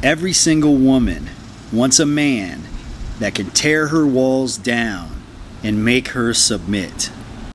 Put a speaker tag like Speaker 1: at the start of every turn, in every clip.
Speaker 1: Every single woman wants a man that can tear her walls down and make her submit.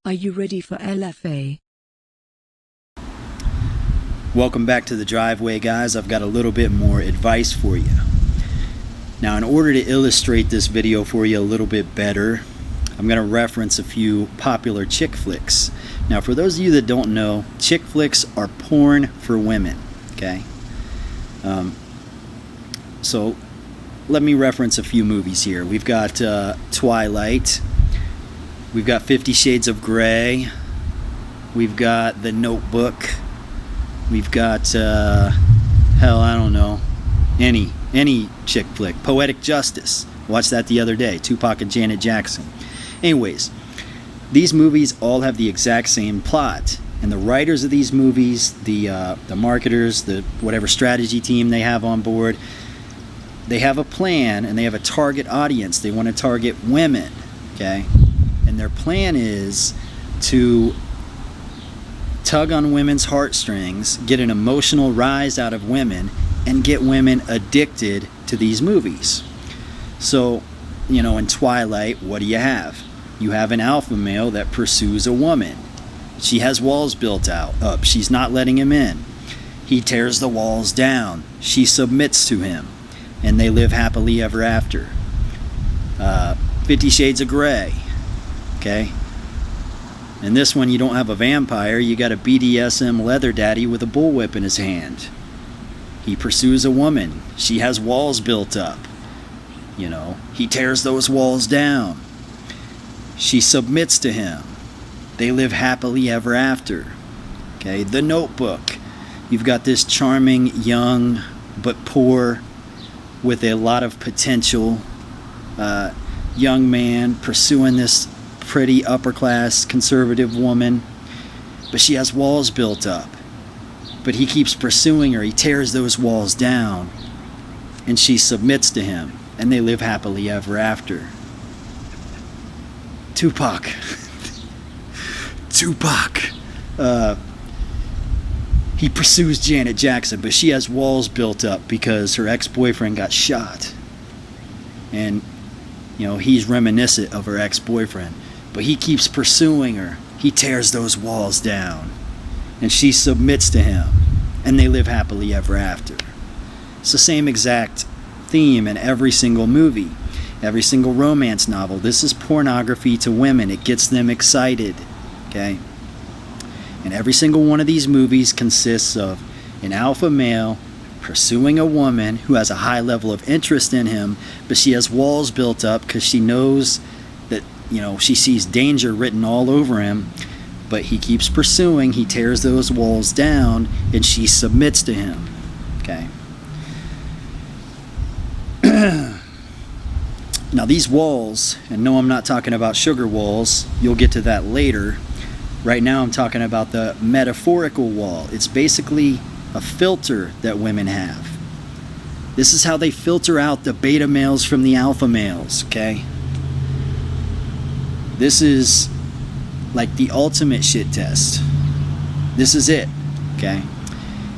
Speaker 2: Are you ready for LFA?
Speaker 1: Welcome back to the driveway, guys. I've got a little bit more advice for you. Now, in order to illustrate this video for you a little bit better, I'm going to reference a few popular chick flicks. Now, for those of you that don't know, chick flicks are porn for women, okay? So let me reference a few movies here. We've got Twilight. We've got 50 Shades of Grey. We've got The Notebook. We've got, hell, I don't know, any chick flick. Poetic Justice. Watched that the other day. Tupac and Janet Jackson. Anyways, these movies all have the exact same plot. And the writers of these movies, the marketers, the whatever strategy team they have on board, they have a plan and they have a target audience. They want to target women, okay? And their plan is to tug on women's heartstrings, get an emotional rise out of women, and get women addicted to these movies. So, you know, in Twilight, what do you have? You have an alpha male that pursues a woman. She has walls built up. She's not letting him in. He tears the walls down. She submits to him, and they live happily ever after. 50 Shades of Grey, okay? In this one, you don't have a vampire. You got a BDSM leather daddy with a bullwhip in his hand. He pursues a woman. She has walls built up. You know, he tears those walls down. She submits to him. They live happily ever after. Okay, The Notebook. You've got this charming, young, but poor, with a lot of potential, young man pursuing this pretty upper-class conservative woman, but she has walls built up. But he keeps pursuing her. He tears those walls down, and she submits to him, and they live happily ever after. Tupac. He pursues Janet Jackson, but she has walls built up because her ex-boyfriend got shot. And, you know, he's reminiscent of her ex-boyfriend. But he keeps pursuing her. He tears those walls down. And she submits to him. And they live happily ever after. It's the same exact theme in every single movie. Every single romance novel. This is pornography to women. It gets them excited. Okay? And every single one of these movies consists of an alpha male pursuing a woman who has a high level of interest in him, but she has walls built up because she knows that, you know, she sees danger written all over him, but he keeps pursuing. He tears those walls down, and she submits to him. Okay? Now, these walls, and no, I'm not talking about sugar walls. You'll get to that later. Right now, I'm talking about the metaphorical wall. It's basically a filter that women have. This is how they filter out the beta males from the alpha males, okay? This is like the ultimate shit test. This is it, okay?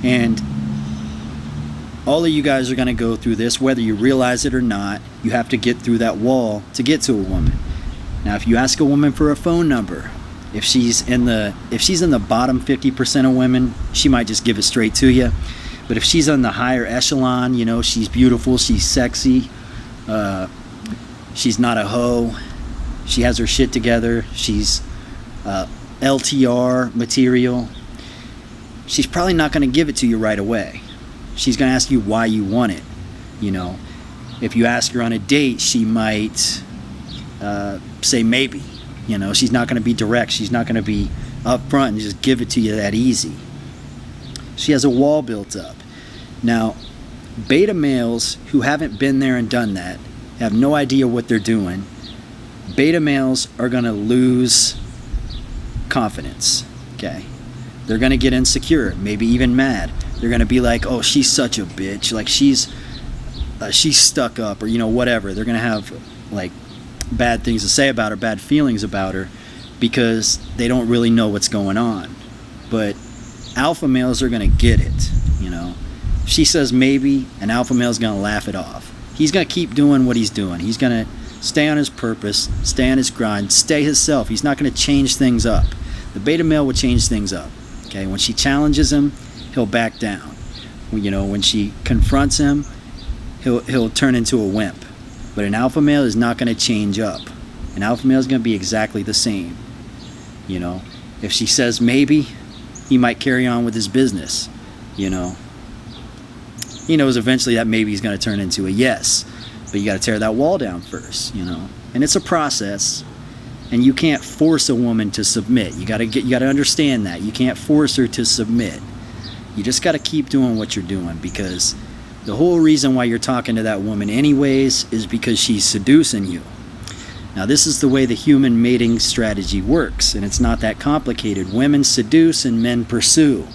Speaker 1: And all of you guys are going to go through this, whether you realize it or not. You have to get through that wall to get to a woman. Now, if you ask a woman for a phone number, if she's in the bottom 50% of women, she might just give it straight to you. But if she's on the higher echelon, you know, she's beautiful, she's sexy, she's not a hoe, she has her shit together, she's LTR material, she's probably not going to give it to you right away. She's going to ask you why you want it. You know, if you ask her on a date, she might say maybe. You know, she's not going to be direct. She's not going to be upfront and just give it to you that easy. She has a wall built up. Now, beta males who haven't been there and done that, have no idea what they're doing, beta males are going to lose confidence, okay? They're going to get insecure, maybe even mad. They're going to be like, oh, she's such a bitch. Like, she's stuck up, or, you know, whatever. They're going to have, like, bad things to say about her, bad feelings about her, because they don't really know what's going on. But alpha males are going to get it, you know. If she says maybe, an alpha male is going to laugh it off. He's going to keep doing what he's doing. He's going to stay on his purpose, stay on his grind, stay himself. He's not going to change things up. The beta male will change things up. Okay, when she challenges him, he'll back down. When she confronts him, he'll turn into a wimp. But an alpha male is not going to change up. An alpha male is going to be exactly the same. If she says maybe, he might carry on with his business. He knows eventually that maybe is going to turn into a yes. But you got to tear that wall down first, And it's a process. And you can't force a woman to submit. You got to understand that. You can't force her to submit. You just got to keep doing what you're doing, because the whole reason why you're talking to that woman anyways is because she's seducing you. Now, this is the way the human mating strategy works, and it's not that complicated. Women seduce and men pursue.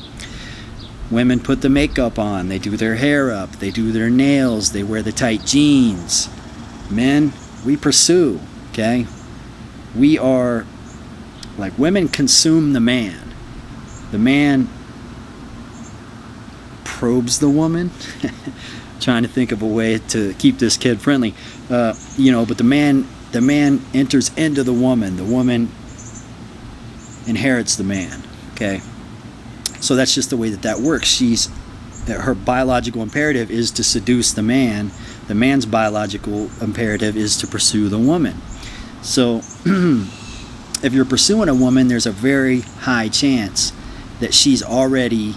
Speaker 1: Women put the makeup on, they do their hair up, they do their nails, they wear the tight jeans. Men, we pursue, okay? We are, women consume the man. The man probes the woman. Trying to think of a way to keep this kid friendly. But the man enters into the woman inherits the man, okay? So that's just the way that works. Her biological imperative is to seduce the man. The man's biological imperative is to pursue the woman. So if you're pursuing a woman, there's a very high chance that she's already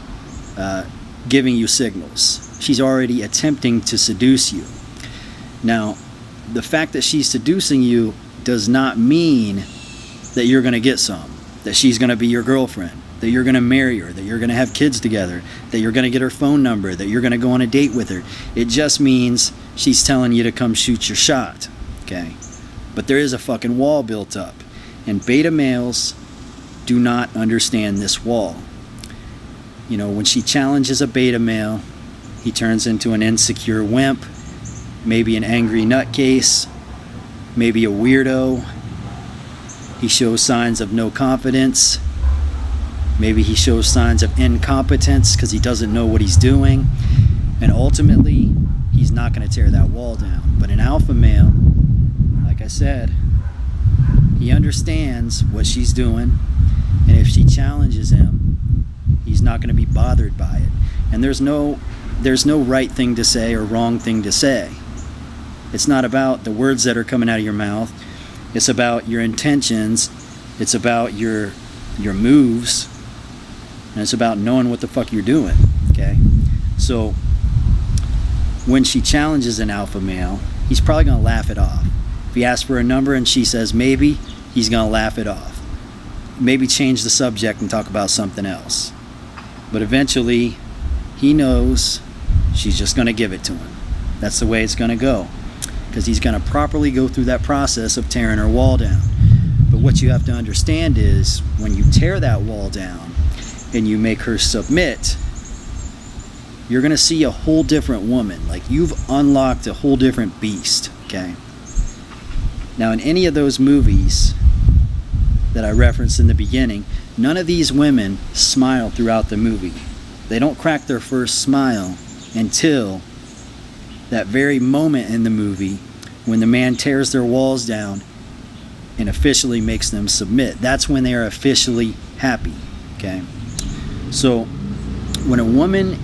Speaker 1: giving you signals. She's already attempting to seduce you. Now, the fact that she's seducing you does not mean that you're going to get some, that she's going to be your girlfriend, that you're going to marry her, that you're going to have kids together, that you're going to get her phone number, that you're going to go on a date with her. It just means she's telling you to come shoot your shot, okay? But there is a fucking wall built up, and beta males do not understand this wall. When she challenges a beta male, he turns into an insecure wimp, maybe an angry nutcase, maybe a weirdo. He shows signs of no confidence. Maybe he shows signs of incompetence because he doesn't know what he's doing. And ultimately, he's not going to tear that wall down. But an alpha male, like I said, he understands what she's doing. And if she challenges him, he's not going to be bothered by it. And there's no right thing to say or wrong thing to say. It's not about the words that are coming out of your mouth. It's about your intentions. It's about your moves. And it's about knowing what the fuck you're doing, okay? So when she challenges an alpha male, he's probably going to laugh it off. If he asks for a number and she says maybe, he's going to laugh it off. Maybe change the subject and talk about something else. But eventually, he knows she's just going to give it to him. That's the way it's going to go. Because he's going to properly go through that process of tearing her wall down. But what you have to understand is, when you tear that wall down and you make her submit, you're going to see a whole different woman. You've unlocked a whole different beast, okay? Now, in any of those movies that I referenced in the beginning, none of these women smile throughout the movie. They don't crack their first smile until that very moment in the movie when the man tears their walls down and officially makes them submit. That's when they are officially happy, okay? So when a woman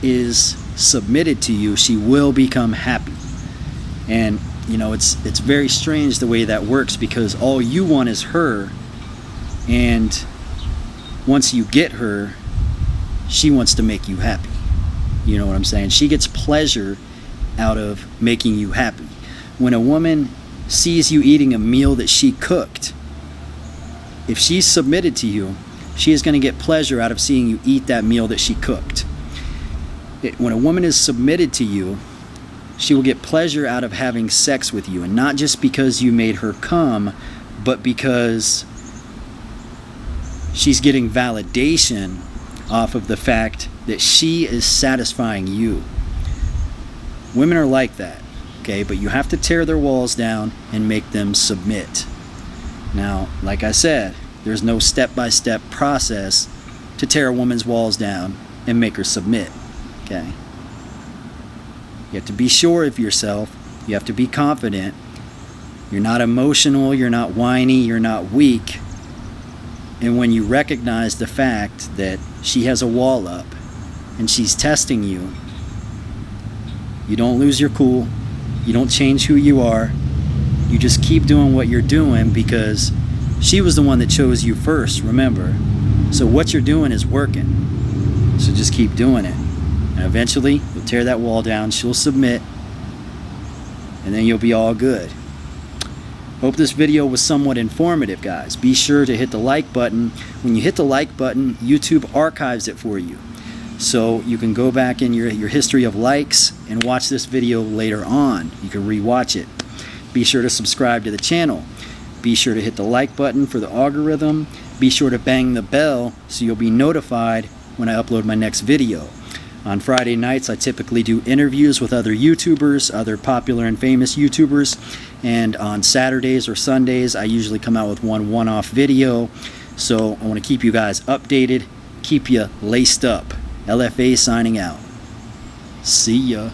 Speaker 1: is submitted to you, she will become happy. And it's very strange the way that works, because all you want is her, and once you get her, she wants to make you happy. You know what I'm saying? She gets pleasure out of making you happy. When a woman sees you eating a meal that she cooked, if she's submitted to you, she is going to get pleasure out of seeing you eat that meal that she cooked. When a woman is submitted to you, she will get pleasure out of having sex with you, and not just because you made her come, but because she's getting validation off of the fact that she is satisfying you. Women are like that, okay? But you have to tear their walls down and make them submit. Now, like I said, there's no step-by-step process to tear a woman's walls down and make her submit, okay? You have to be sure of yourself. You have to be confident. You're not emotional, you're not whiny, you're not weak. And when you recognize the fact that she has a wall up and she's testing you, you don't lose your cool. You don't change who you are. You just keep doing what you're doing because she was the one that chose you first, remember. So what you're doing is working. So just keep doing it. And eventually, you'll tear that wall down, she'll submit, and then you'll be all good. Hope this video was somewhat informative, guys. Be sure to hit the like button. When you hit the like button, YouTube archives it for you. So you can go back in your history of likes and watch this video later on. You can rewatch it. Be sure to subscribe to the channel. Be sure to hit the like button for the algorithm. Be sure to bang the bell so you'll be notified when I upload my next video. On Friday nights, I typically do interviews with other YouTubers, other popular and famous YouTubers. And on Saturdays or Sundays, I usually come out with one-off video. So I want to keep you guys updated, keep you laced up. LFA signing out. See ya.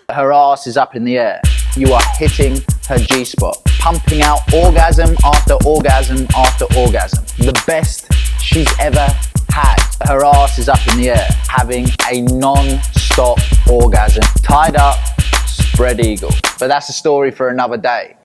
Speaker 3: Her ass is up in the air. You are hitting her G-spot, pumping out orgasm after orgasm after orgasm. The best she's ever had. Her ass is up in the air, having a non-stop orgasm, tied up, spread eagle. But that's a story for another day.